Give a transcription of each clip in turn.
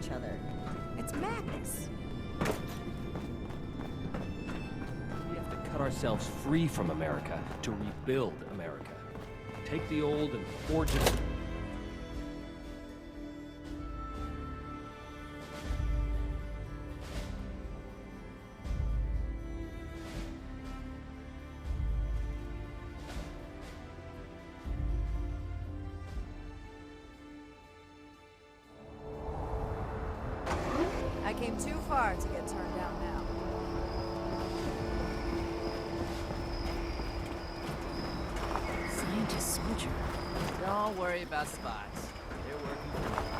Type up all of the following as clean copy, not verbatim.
each other. It's madness. We have to cut ourselves free from America to rebuild America. Take the old and forge it. I came too far to get turned down now. Scientist soldier. Don't worry about spots. They're working.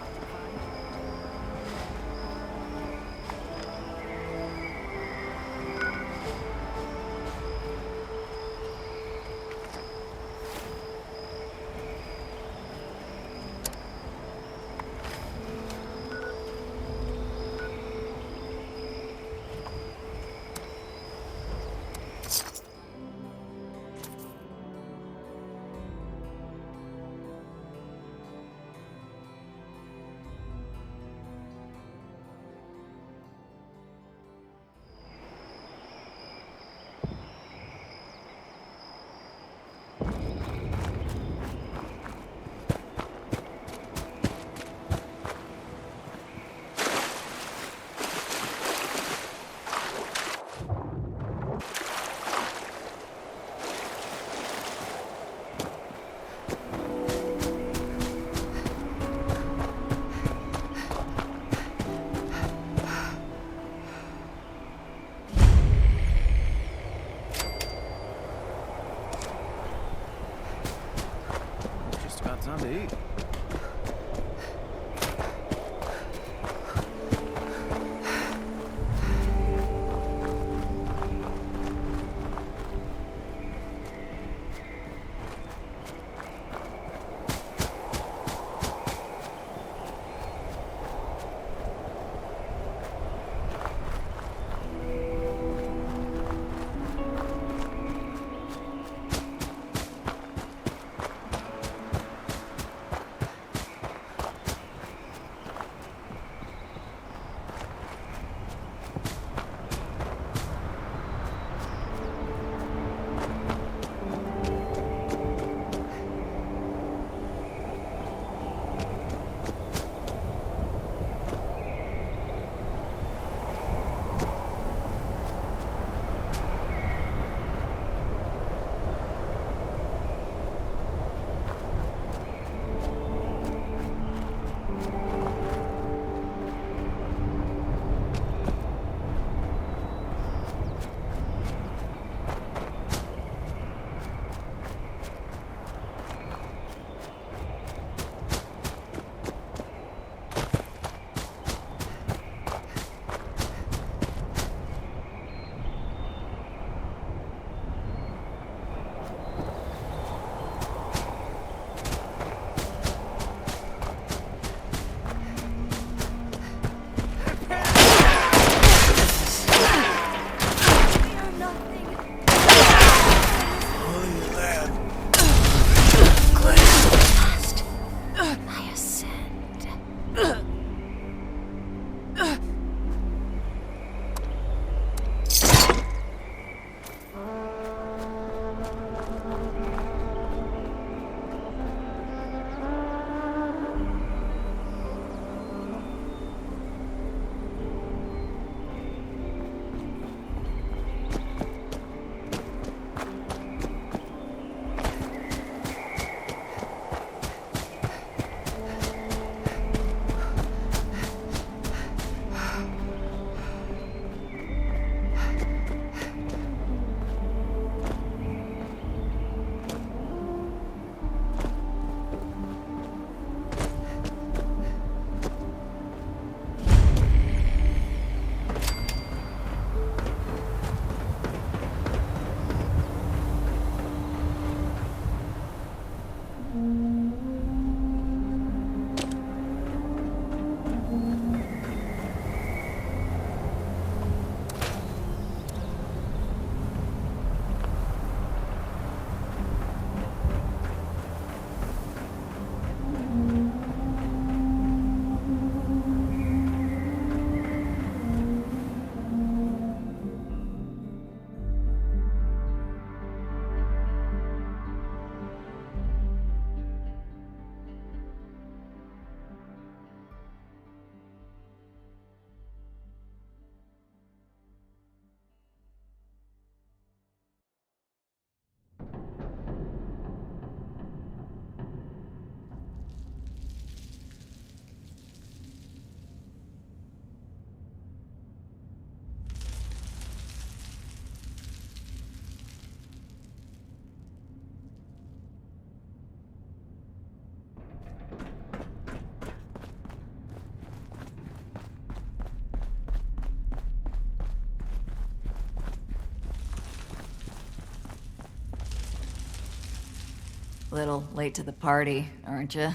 Little late to the party, aren't you?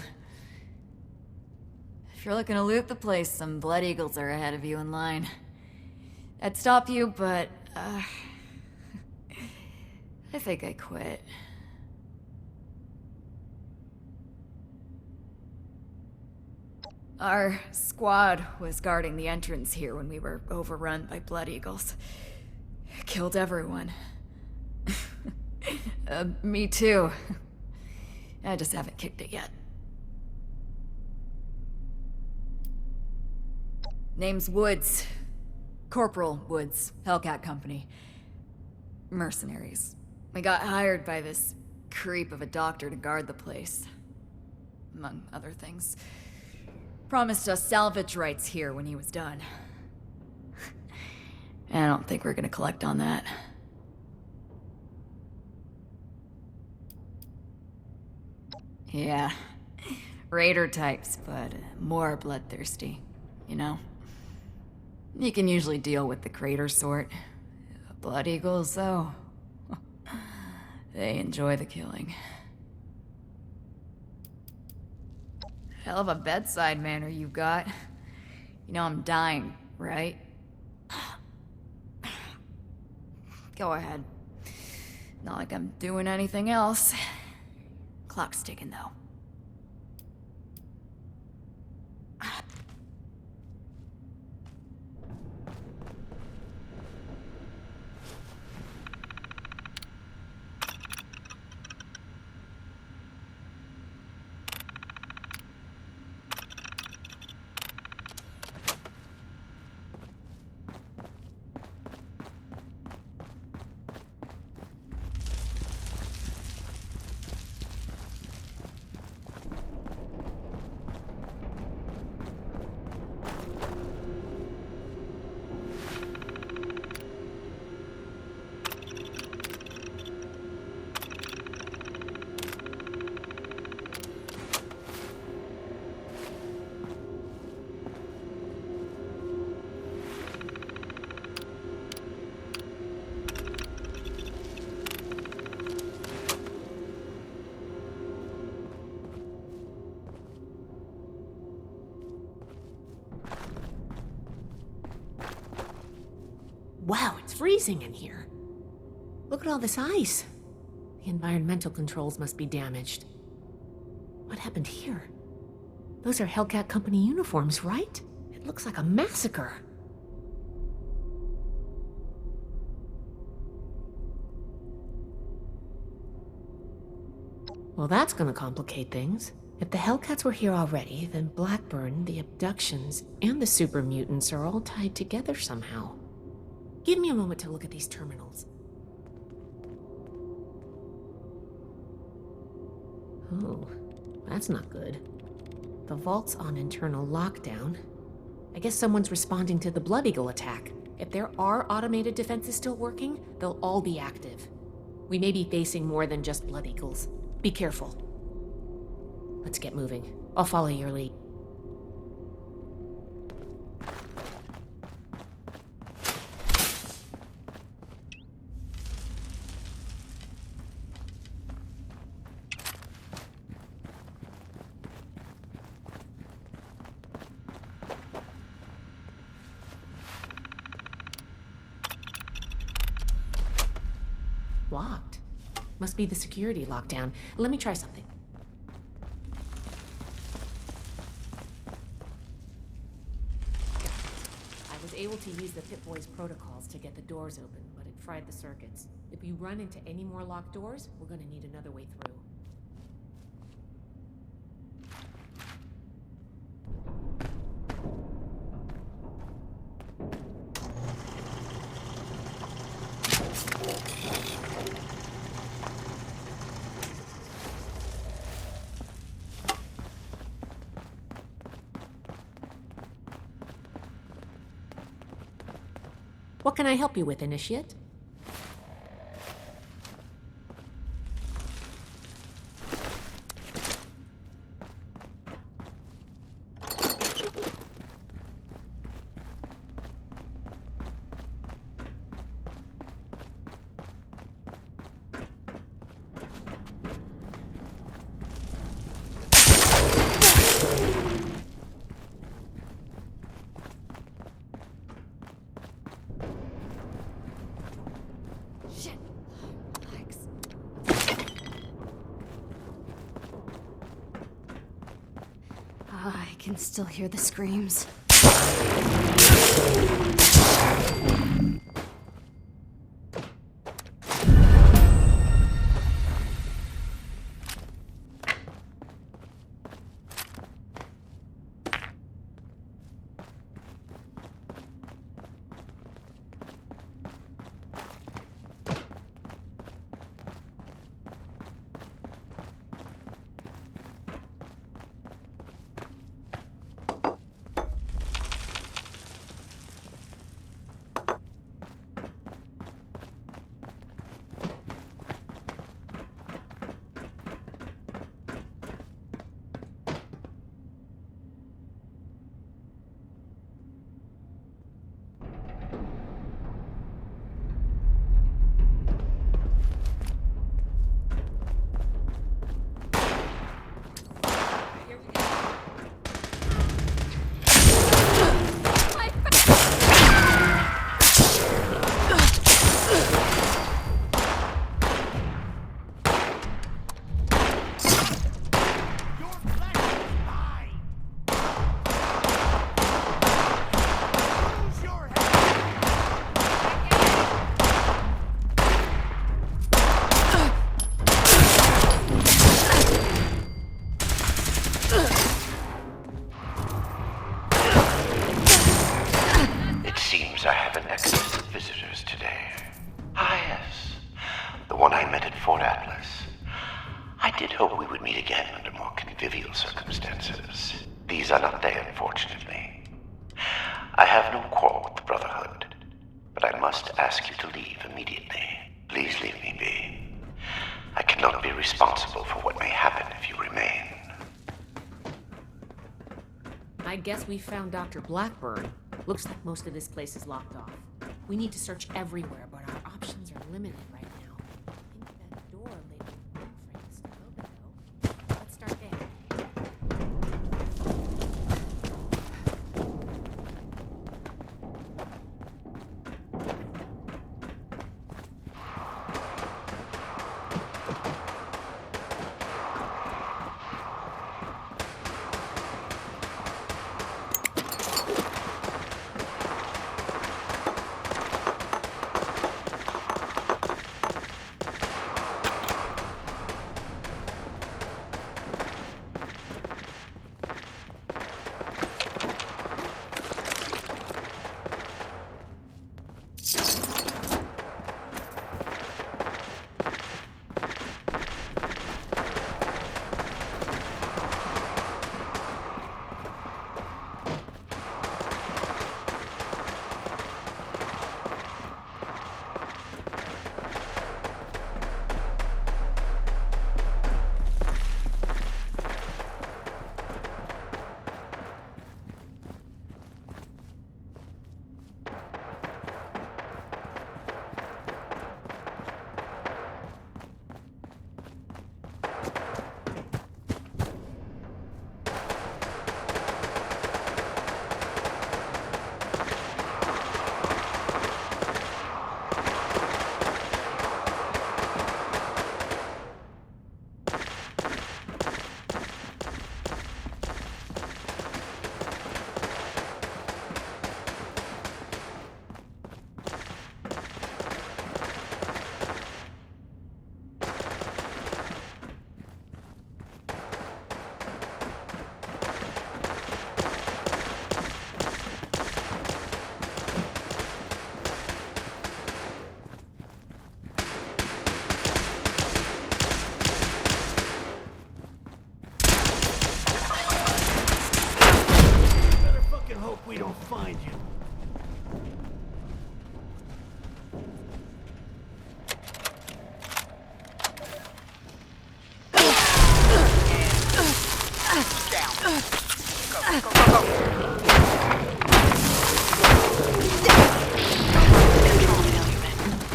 If you're looking to loot the place, some Blood Eagles are ahead of you in line. I'd stop you, but, I think I quit. Our squad was guarding the entrance here when we were overrun by Blood Eagles. Killed everyone. Me too. I just haven't kicked it yet. Name's Woods. Corporal Woods, Hellcat Company. Mercenaries. We got hired by this creep of a doctor to guard the place. Among other things. Promised us salvage rights here when he was done. I don't think we're gonna collect on that. Yeah. Raider types, but more bloodthirsty, you know? You can usually deal with the crater sort. Blood Eagles, though, they enjoy the killing. Hell of a bedside manner you've got. You know I'm dying, right? Go ahead. Not like I'm doing anything else. Clock's ticking, though. Wow, it's freezing in here. Look at all this ice. The environmental controls must be damaged. What happened here? Those are Hellcat Company uniforms, right? It looks like a massacre. Well, that's gonna complicate things. If the Hellcats were here already, then Blackburn, the abductions, and the super mutants are all tied together somehow. Give me a moment to look at these terminals. Oh, that's not good. The vault's on internal lockdown. I guess someone's responding to the Blood Eagle attack. If there are automated defenses still working, they'll all be active. We may be facing more than just Blood Eagles. Be careful. Let's get moving. I'll follow your lead. Locked. Must be the security lockdown. Let me try something. I was able to use the Pip-Boy's protocols to get the doors open, but it fried the circuits. If we run into any more locked doors, we're gonna need another way through. What can I help you with, Initiate? can still hear the screams. I have an exodus of visitors today. Ah, yes. The one I met at Fort Atlas. I did hope we would meet again under more convivial circumstances. These are not they, unfortunately. I have no quarrel with the Brotherhood, but I must ask you to leave immediately. Please leave me be. I cannot be responsible for what may happen if you remain. I guess we found Dr. Blackburn. Looks like most of this place is locked off. We need to search everywhere, but our options are limited right now. I think that door labeled Winfrey is still open, though. Let's start there. We don't find you.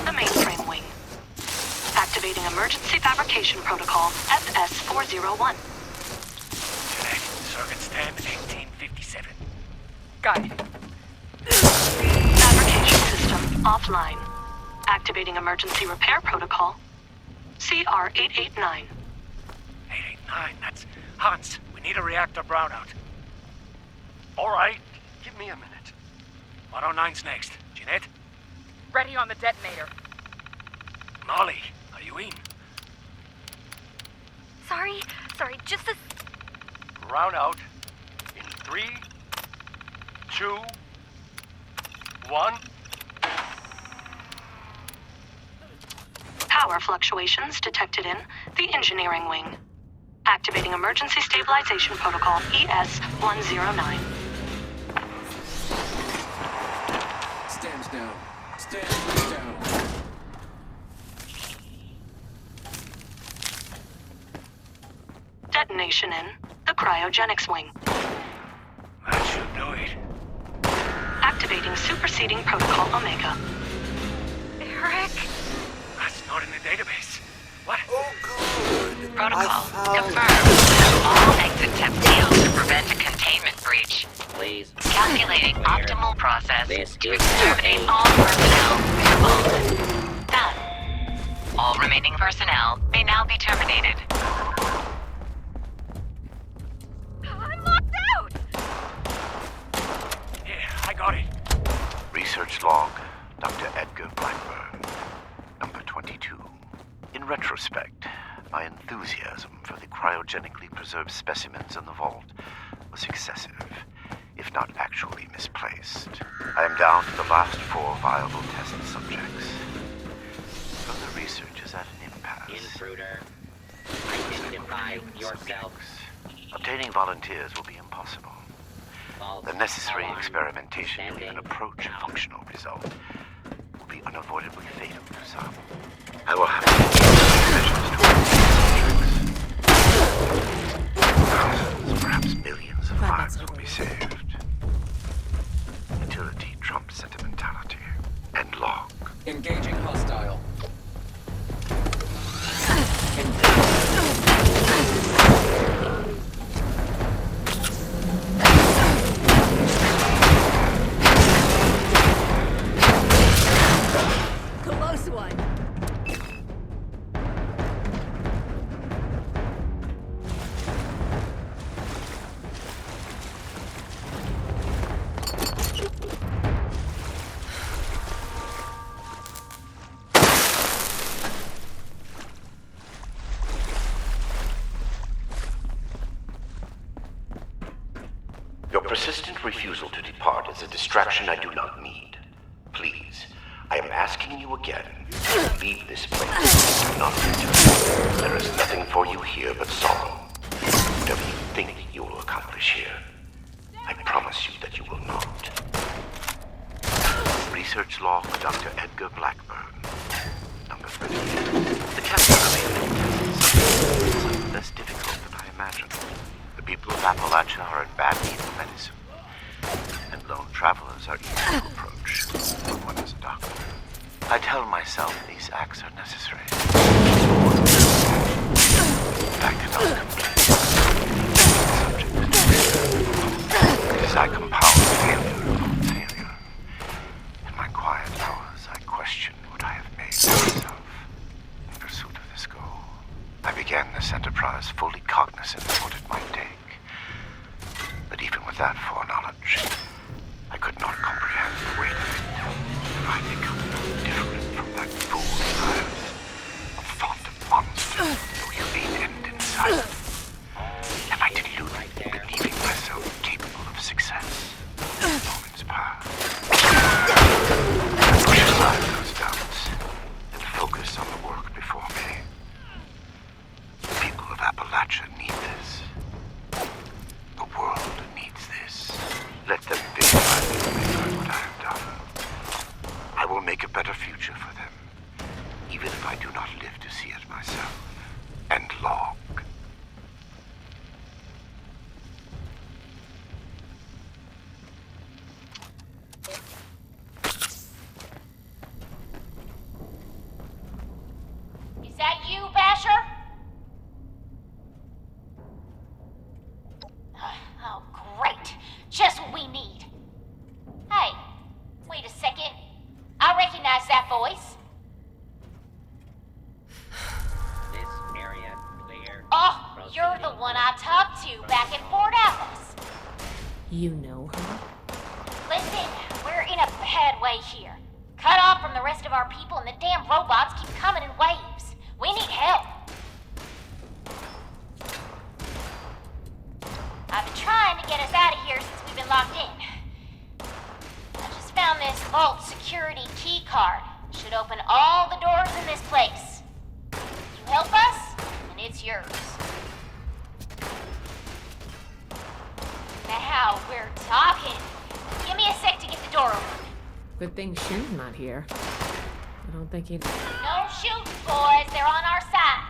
The mainframe wing. Activating emergency fabrication protocol SS-401. Today, circuits 10, 1857. Got it. Fabrication system offline. Activating emergency repair protocol CR-889. 889, that's Hans. We need a reactor brownout. All right, give me a minute. 109's next. Jeanette? Ready on the detonator. Molly, are you in? Sorry, just a... Round out. In 3, 2, 1. Power fluctuations detected in the engineering wing. Activating emergency stabilization protocol ES-109. Stands down. Stands down. Detonation in the cryogenics wing. That should do it. Activating superseding protocol Omega. Eric? That's not in the database. What? Protocol confirmed. All exits have sealed to prevent a containment breach. Please. Calculating optimal process to exterminate all personnel to vault. Done. All remaining personnel may now be terminated. I'm locked out! Yeah, I got it. Research log, Dr. Edgar Blackburn, number 22. In retrospect, my enthusiasm for the cryogenically preserved specimens in the vault was excessive, if not actually misplaced. I am down to the last 4 viable test subjects. Further research is at an impasse. Intruder, identify yourself. Obtaining volunteers will be impossible. The necessary experimentation to even approach a functional result will be unavoidably fatal to some. I will have to take measures to subjects. Thousands, perhaps millions of lives will be saved. Utility trumps sentimentality. End log. Engaging hostile. Close one. Your persistent refusal to depart is a distraction I do not need. Please, I am asking you again, leave this place. Do not return. There is nothing for you here but sorrow. Whatever you think you will accomplish here, I promise you that you will not. Research log for Dr. Edgar Blackburn, number 38. The capture of alien is less difficult than I imagined. The people of Appalachia are in bad need of medicine, and lone travelers are easy to approach when one is a doctor. I tell myself these acts are necessary. In fact, it's not complete. Subject. As I compound failure upon failure, in my quiet hours I question what I have made of myself in pursuit of this goal. I began this enterprise fully cognizant of what it might take. But even with that foreknowledge, I could not comprehend the weight of it. If I become no different from that fool's life, a fond monster, though you lead end in sight. Am I deluded, believing myself capable of success? Moments pass. I push aside those doubts and focus on the work before me. The people of Appalachia need this. The world needs this. Let them visualize what I have done. I will make a better future for them, even if I do not live to see it myself. End log. Is that you, Basher? Oh, great. Just what we need. Hey, wait a second. I recognize that voice. This area clear. Oh, you're the one I talked to back in Fort Atlas. You know her? Listen, we're in a bad way here. Cut off from the rest of our people and the damn robots keep coming in waves. We need help. I've been trying to get us out of here since we've been locked in. I just found this vault security key card. Should open all the doors in this place. You help us, and it's yours. Now we're talking. Give me a sec to get the door open. Good thing Shin's not here. I don't think he'd... No shooting, boys. They're on our side.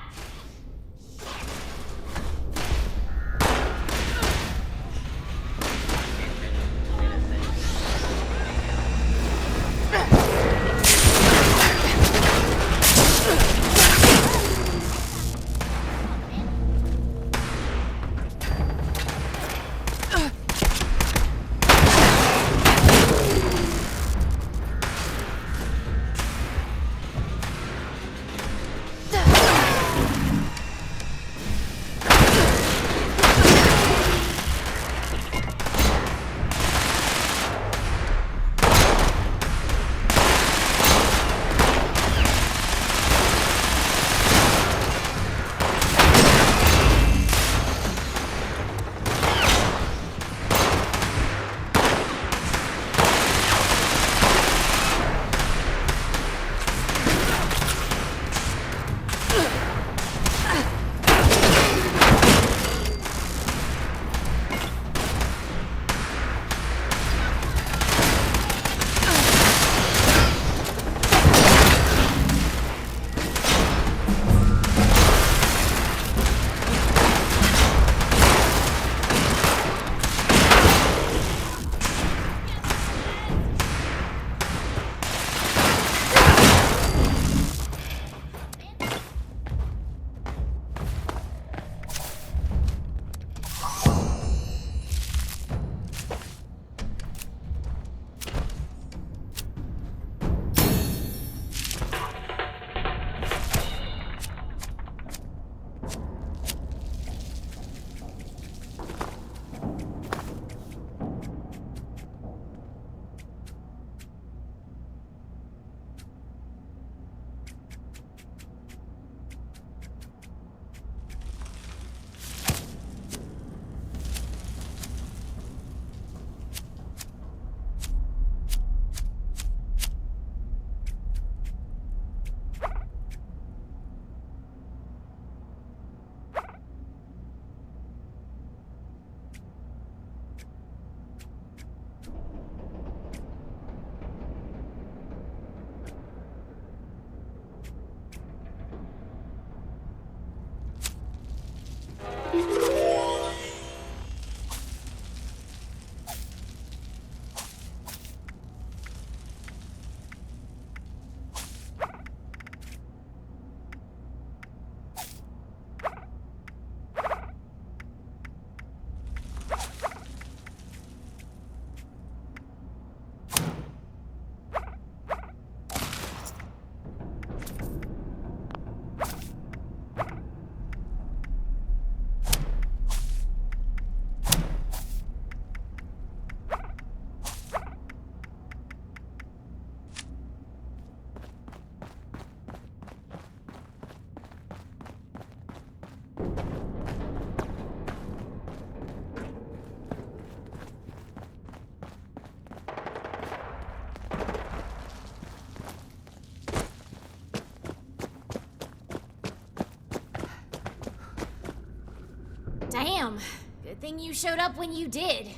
Damn. Good thing you showed up when you did.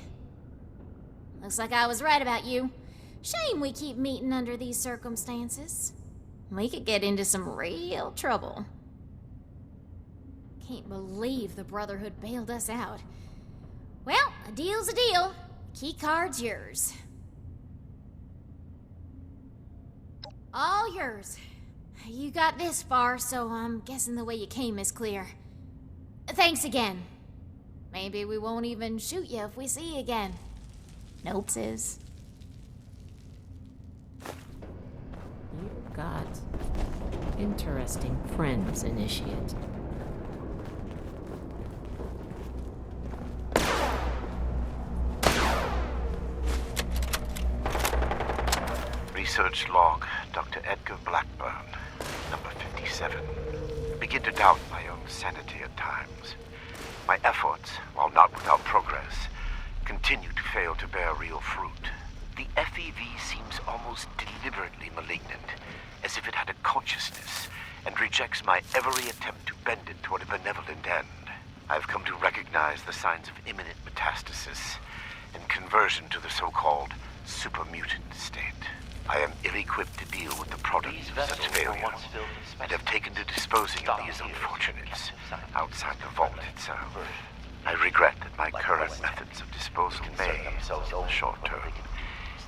Looks like I was right about you. Shame we keep meeting under these circumstances. We could get into some real trouble. Can't believe the Brotherhood bailed us out. Well, a deal's a deal. Key card's yours. All yours. You got this far, so I'm guessing the way you came is clear. Thanks again. Maybe we won't even shoot you if we see you again. Nope, sis. You've got interesting friends, Initiate. Research log, Dr. Edgar Blackburn, number 57. I begin to doubt my own sanity at times. My efforts, while not without progress, continue to fail to bear real fruit. The FEV seems almost deliberately malignant, as if it had a consciousness, and rejects my every attempt to bend it toward a benevolent end. I've come to recognize the signs of imminent metastasis and conversion to the so-called supermutant state. I am ill-equipped to deal with the product of such failure, and have taken to disposing of these unfortunates outside the vault itself. I regret that my current methods of disposal may, in the short term,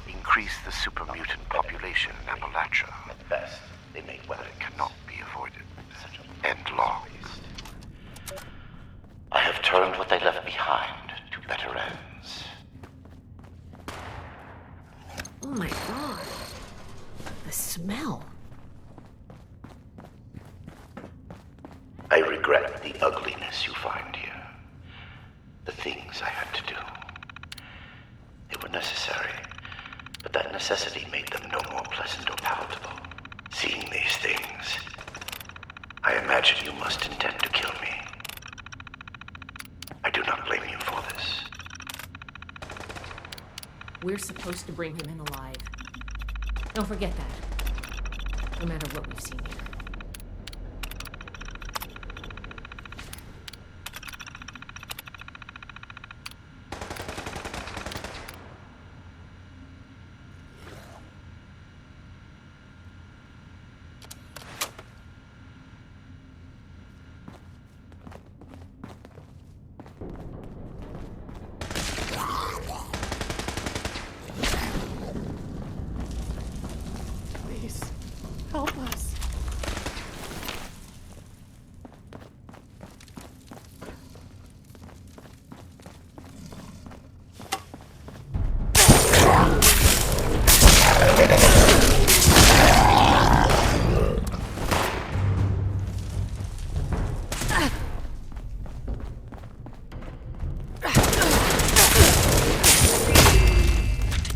increase the supermutant population in Appalachia, but it cannot be avoided. End log. I have turned what they left behind to better ends. Oh my god. The smell. I regret the ugliness you find here. The things I had to do. They were necessary, but that necessity made them no more pleasant or palatable. Seeing these things, I imagine you must intend to kill me. I do not blame you for this. We're supposed to bring him in alive. Don't forget that. No matter what we've seen here. Help us.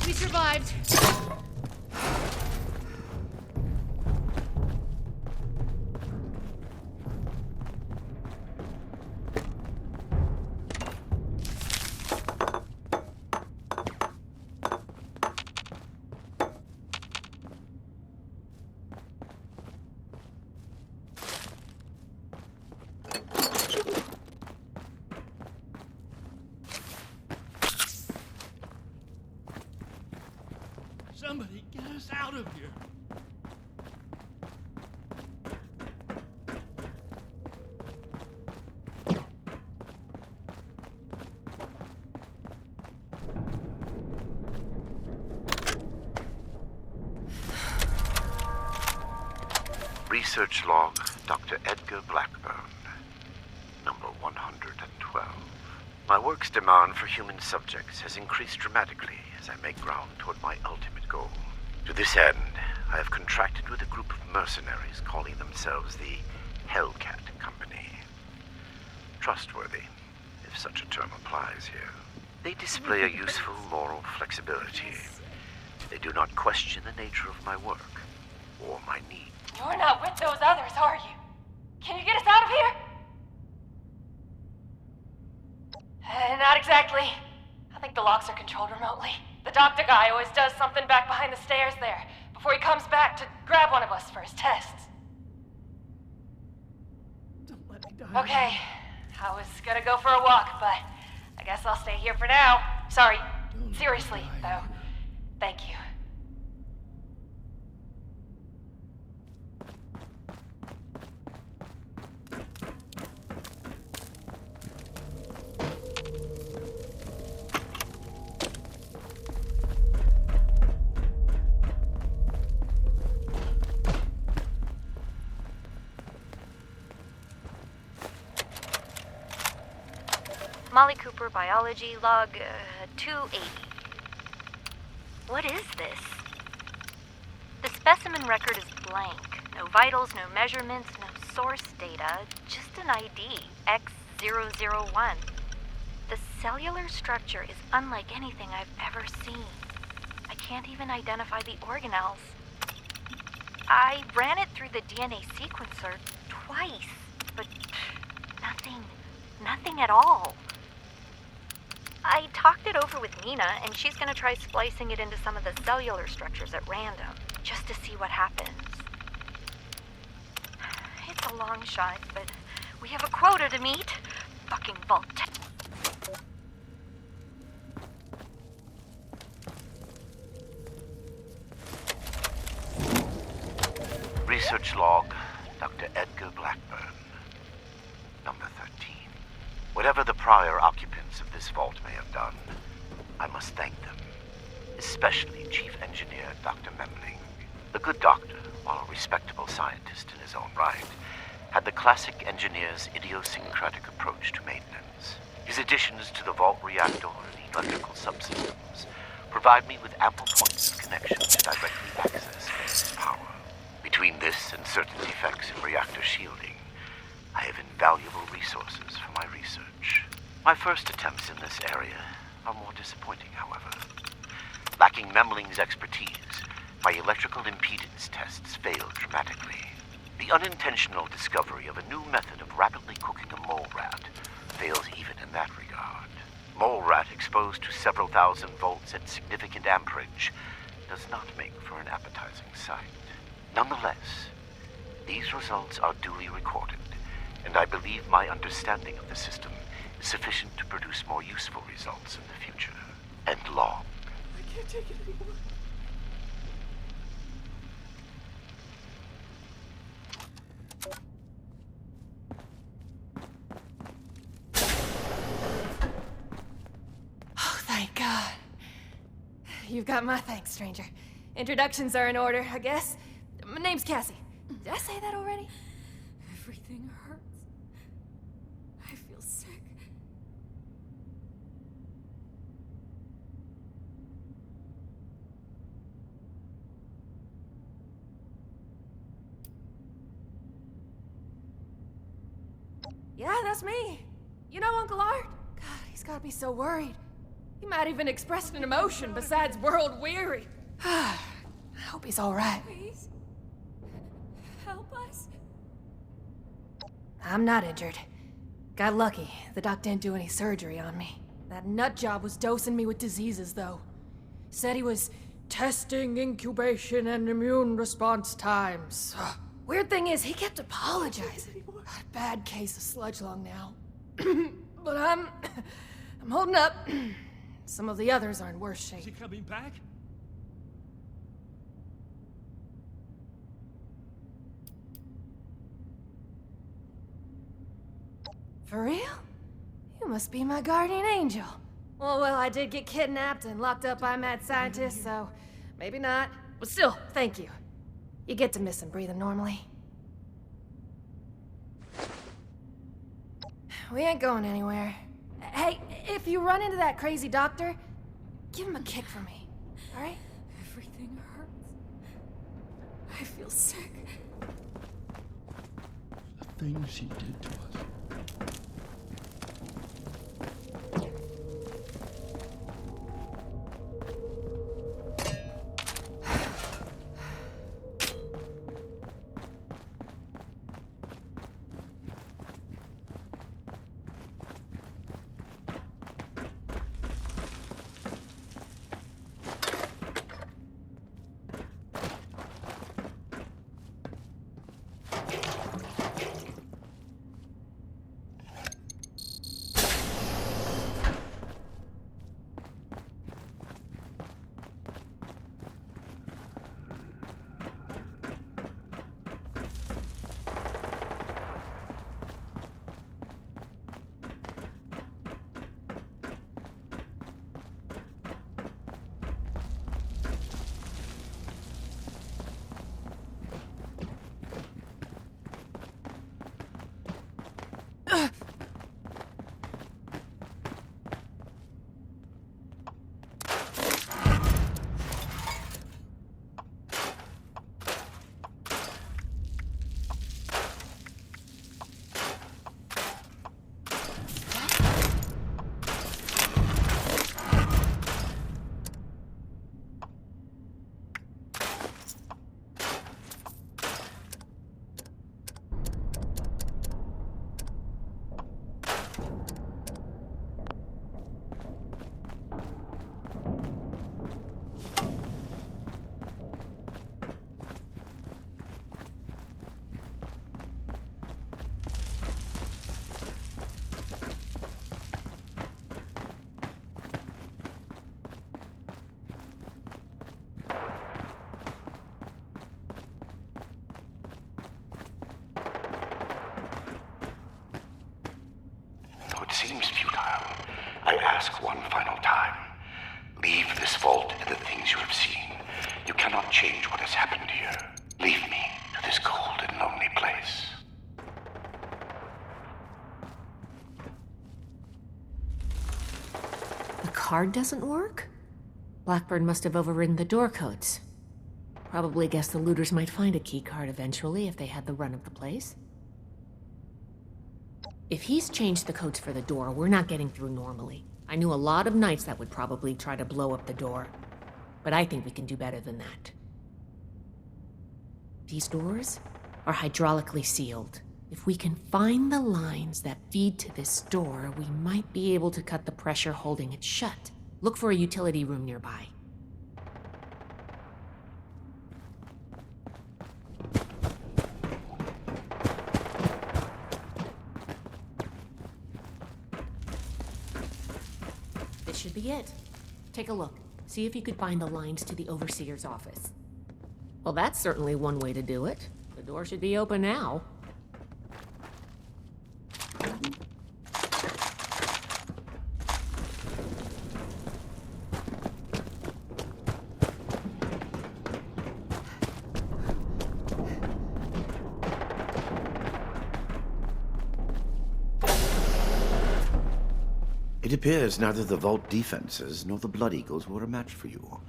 We survived. Somebody get us out of here. Research log, Dr. Edgar Blackburn, number 112. My work's demand for human subjects has increased dramatically as I make ground toward my ultimate goal. To this end, I have contracted with a group of mercenaries calling themselves the Hellcat Company. Trustworthy, if such a term applies here. They display a useful moral flexibility. They do not question the nature of my work or my needs. You're not with those others, are you? Can you get us out of here? Not exactly. I think the locks are controlled remotely. The doctor guy always does something back behind the stairs there, before he comes back to grab one of us for his tests. Don't let me die. Okay, I was gonna go for a walk, but I guess I'll stay here for now. Sorry, seriously, though. Thank you. Molly Cooper, biology, log 280. What is this? The specimen record is blank. No vitals, no measurements, no source data, just an ID, X001. The cellular structure is unlike anything I've ever seen. I can't even identify the organelles. I ran it through the DNA sequencer twice, but nothing at all. I talked it over with Nina, and she's gonna try splicing it into some of the cellular structures at random, just to see what happens. It's a long shot, but we have a quota to meet. Fucking Vault. Research log, Dr. Edgar Blackburn. Number 13. Whatever the prior occupants of this vault may have done, I must thank them. Especially Chief Engineer Dr. Memling. The good doctor, while a respectable scientist in his own right, had the classic engineer's idiosyncratic approach to maintenance. His additions to the vault reactor and electrical subsystems provide me with ample points of connection to directly access his power. Between this and certain defects in reactor shielding, I have invaluable resources for my research. My first attempts in this area are more disappointing, however. Lacking Memling's expertise, my electrical impedance tests failed dramatically. The unintentional discovery of a new method of rapidly cooking a mole rat fails even in that regard. Mole rat exposed to several thousand volts at significant amperage does not make for an appetizing sight. Nonetheless, these results are duly recorded, and I believe my understanding of the system is sufficient to produce more useful results in the future. And long. I can't take it anymore. Oh, thank God. You've got my thanks, stranger. Introductions are in order, I guess. My name's Cassie. Did I say that already? Everything hurts. I feel sick. Yeah, that's me. You know Uncle Art? God, he's gotta be so worried. He might even express an emotion besides world weary. I hope he's alright. Please. Help us. I'm not injured. Got lucky. The doc didn't do any surgery on me. That nut job was dosing me with diseases, though. Said he was testing incubation and immune response times. Weird thing is, he kept apologizing. Bad case of sludge lung now. But I'm holding up. Some of the others are in worse shape. Is he coming back? For real? You must be my guardian angel. Well, I did get kidnapped and locked up by mad scientists, so maybe not. But still, thank you. You get to miss him breathing normally. We ain't going anywhere. Hey, if you run into that crazy doctor, give him a kick for me, alright? Everything hurts. I feel sick. The things she did to us. ask one final time. Leave this vault and the things you have seen. You cannot change what has happened here. Leave me to this cold and lonely place. The card doesn't work? Blackbird must have overridden the door codes. Probably guess the looters might find a key card eventually if they had the run of the place. If he's changed the codes for the door, we're not getting through normally. I knew a lot of knights that would probably try to blow up the door. But I think we can do better than that. These doors are hydraulically sealed. If we can find the lines that feed to this door, we might be able to cut the pressure holding it shut. Look for a utility room nearby. This should be it. Take a look. See if you could find the lines to the Overseer's office. Well, that's certainly one way to do it. The door should be open now. It appears neither the vault defenses nor the Blood Eagles were a match for you.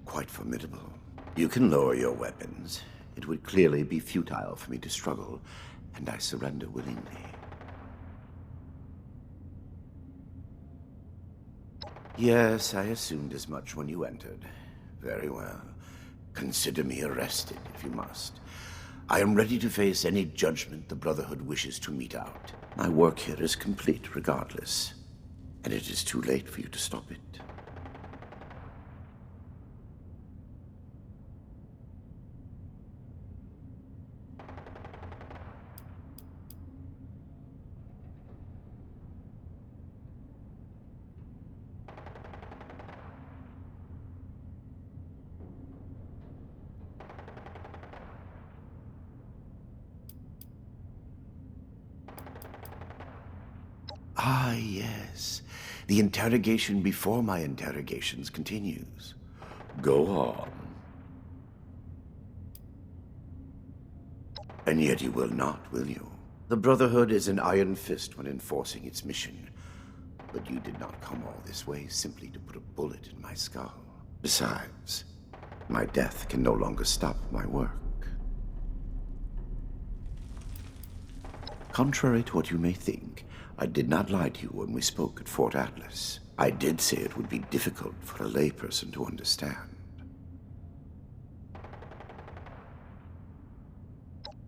Quite formidable. You can lower your weapons. It would clearly be futile for me to struggle, and I surrender willingly. Yes, I assumed as much when you entered. Very well. Consider me arrested, if you must. I am ready to face any judgment the Brotherhood wishes to mete out. My work here is complete, regardless. And it is too late for you to stop it. Ah, yes. The interrogation before my interrogations continues. Go on. And yet you will not, will you? The Brotherhood is an iron fist when enforcing its mission. But you did not come all this way simply to put a bullet in my skull. Besides, my death can no longer stop my work. Contrary to what you may think, I did not lie to you when we spoke at Fort Atlas. I did say it would be difficult for a layperson to understand.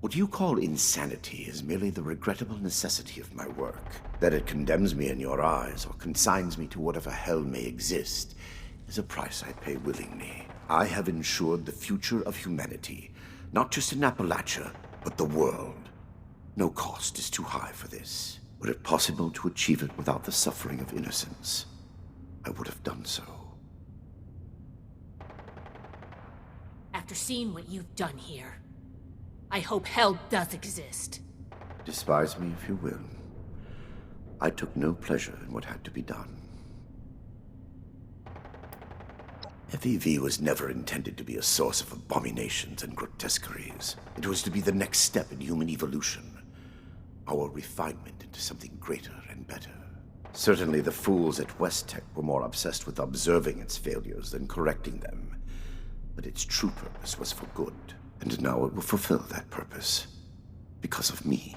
What you call insanity is merely the regrettable necessity of my work. That it condemns me in your eyes or consigns me to whatever hell may exist is a price I pay willingly. I have ensured the future of humanity, not just in Appalachia, but the world. No cost is too high for this. Were it possible to achieve it without the suffering of innocence, I would have done so. After seeing what you've done here, I hope hell does exist. Despise me if you will. I took no pleasure in what had to be done. FEV was never intended to be a source of abominations and grotesqueries. It was to be the next step in human evolution. Our refinement into something greater and better. Certainly the fools at West Tech were more obsessed with observing its failures than correcting them. But its true purpose was for good, and now it will fulfill that purpose. Because of me.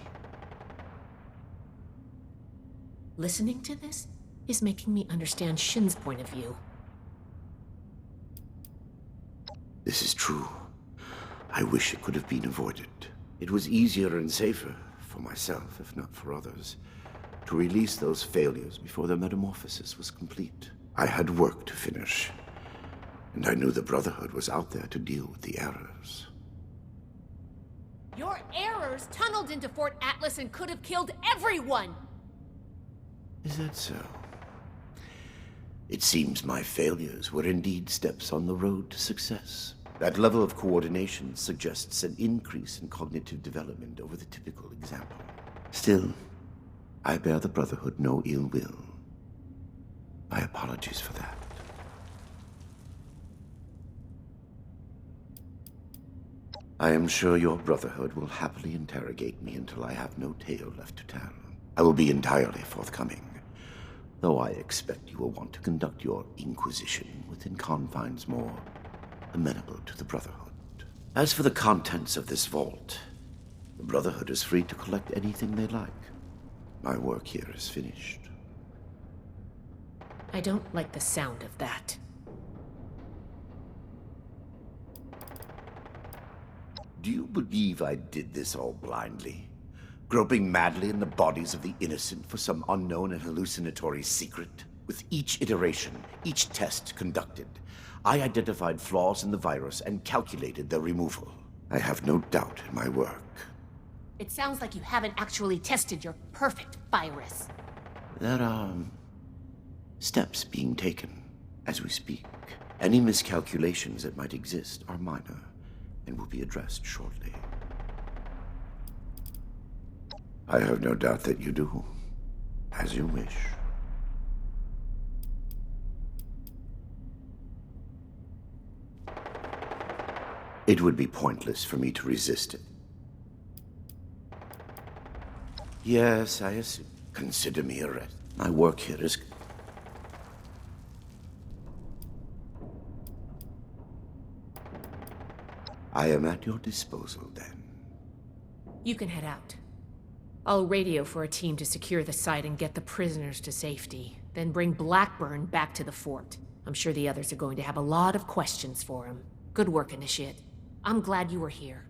Listening to this is making me understand Shin's point of view. This is true. I wish it could have been avoided. It was easier and safer, for myself, if not for others, to release those failures before their metamorphosis was complete. I had work to finish, and I knew the Brotherhood was out there to deal with the errors. Your errors tunneled into Fort Atlas and could have killed everyone! Is that so? It seems my failures were indeed steps on the road to success. That level of coordination suggests an increase in cognitive development over the typical example. Still, I bear the Brotherhood no ill will. My apologies for that. I am sure your Brotherhood will happily interrogate me until I have no tale left to tell. I will be entirely forthcoming, though I expect you will want to conduct your inquisition within confines more amenable to the Brotherhood. As for the contents of this vault, the Brotherhood is free to collect anything they like. My work here is finished. I don't like the sound of that. Do you believe I did this all blindly? Groping madly in the bodies of the innocent for some unknown and hallucinatory secret? With each iteration, each test conducted, I identified flaws in the virus and calculated their removal. I have no doubt in my work. It sounds like you haven't actually tested your perfect virus. There are steps being taken as we speak. Any miscalculations that might exist are minor and will be addressed shortly. I have no doubt that you do. As you wish. It would be pointless for me to resist it. Yes, I assume. Consider me arrested. My work here is... I am at your disposal, then. You can head out. I'll radio for a team to secure the site and get the prisoners to safety. Then bring Blackburn back to the fort. I'm sure the others are going to have a lot of questions for him. Good work, Initiate. I'm glad you were here.